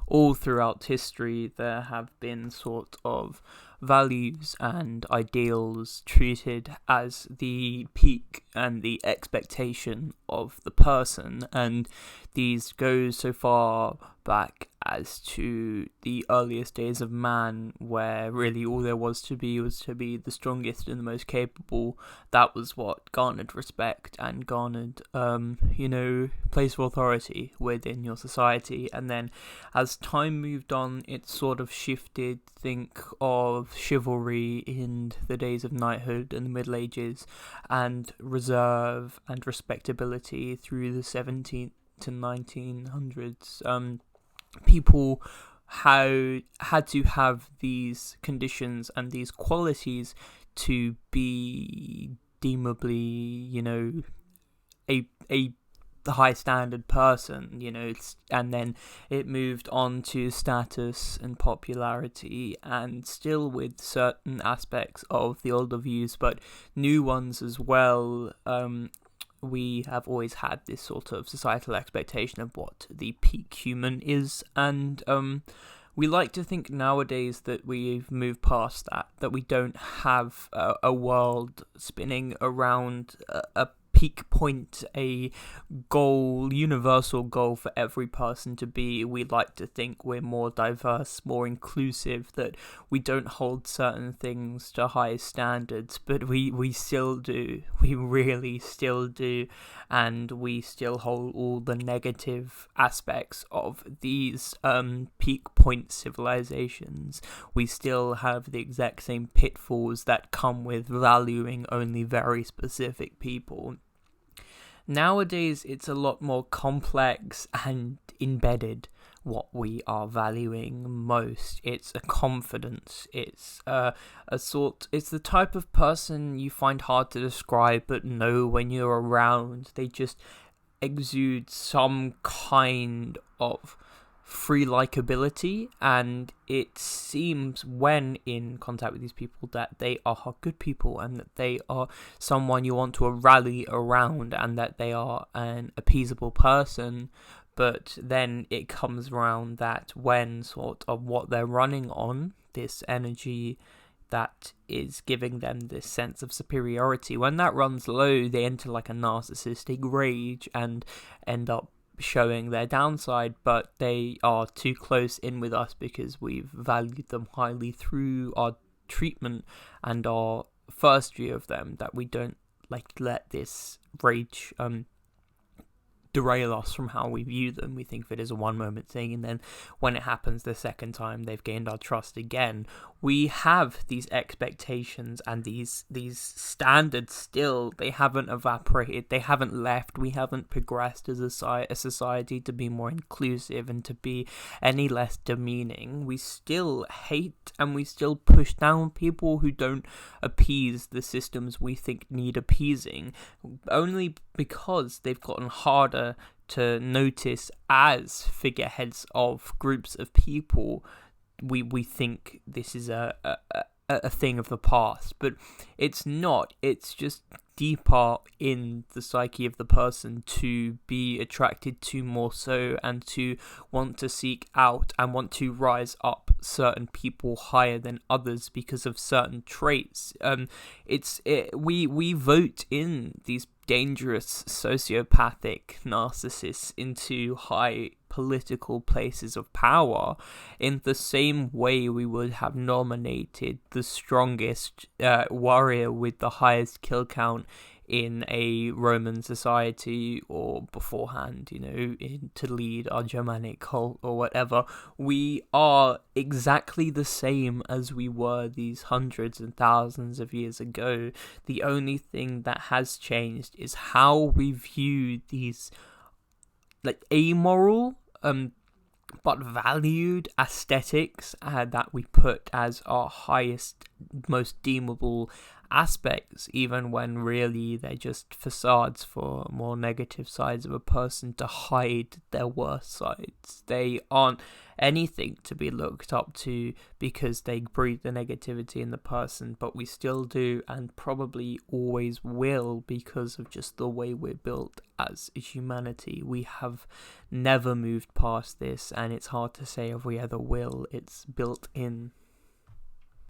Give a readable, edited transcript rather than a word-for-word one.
all throughout history there have been sort of values and ideals treated as the peak and the expectation of the person, and these go so far back as to the earliest days of man, where really all there was to be the strongest and the most capable. That was what garnered respect and garnered, place of authority within your society. And then as time moved on, it sort of shifted. Think of chivalry in the days of knighthood and the Middle Ages, and reserve and respectability through the 17th to 1900s. People had to have these conditions and these qualities to be deemably, a high standard person, and then it moved on to status and popularity, and still with certain aspects of the older views, but new ones as well. We have always had this sort of societal expectation of what the peak human is, and we like to think nowadays that we've moved past that we don't have a world spinning around a peak point, a goal, universal goal for every person to be. We like to think we're more diverse, more inclusive, that we don't hold certain things to high standards, but we still do. We really still do, and we still hold all the negative aspects of these peak point civilizations. We still have the exact same pitfalls that come with valuing only very specific people. Nowadays, it's a lot more complex and embedded what we are valuing most. It's a confidence. It's it's the type of person you find hard to describe but know when you're around. They just exude some kind of free likability, and it seems when in contact with these people that they are good people, and that they are someone you want to rally around, and that they are an appeasable person. But then it comes around that when sort of what they're running on, this energy that is giving them this sense of superiority, when that runs low, they enter like a narcissistic rage and end up showing their downside. But they are too close in with us because we've valued them highly through our treatment and our first view of them, that we don't let this rage derail us from how we view them. We think of it as a one moment thing, and then when it happens the second time they've gained our trust again, we have these expectations and these standards still. They haven't evaporated, they haven't left. We haven't progressed as a society to be more inclusive and to be any less demeaning. We still hate and we still push down people who don't appease the systems we think need appeasing, only because they've gotten harder to notice as figureheads of groups of people. We think this is a thing of the past, but it's not. It's just deeper in the psyche of the person to be attracted to more so, and to want to seek out and want to rise up certain people higher than others because of certain traits. We vote in these dangerous sociopathic narcissists into high political places of power in the same way we would have nominated the strongest warrior with the highest kill count in a Roman society, or beforehand, to lead our Germanic cult or whatever. We are exactly the same as we were these hundreds and thousands of years ago. The only thing that has changed is how we view these amoral but valued aesthetics that we put as our highest, most deemable aspects, even when really they're just facades for more negative sides of a person to hide their worst sides. They aren't anything to be looked up to because they breed the negativity in the person, but we still do and probably always will because of just the way we're built as humanity. We have never moved past this, and it's hard to say if we ever will. It's built in.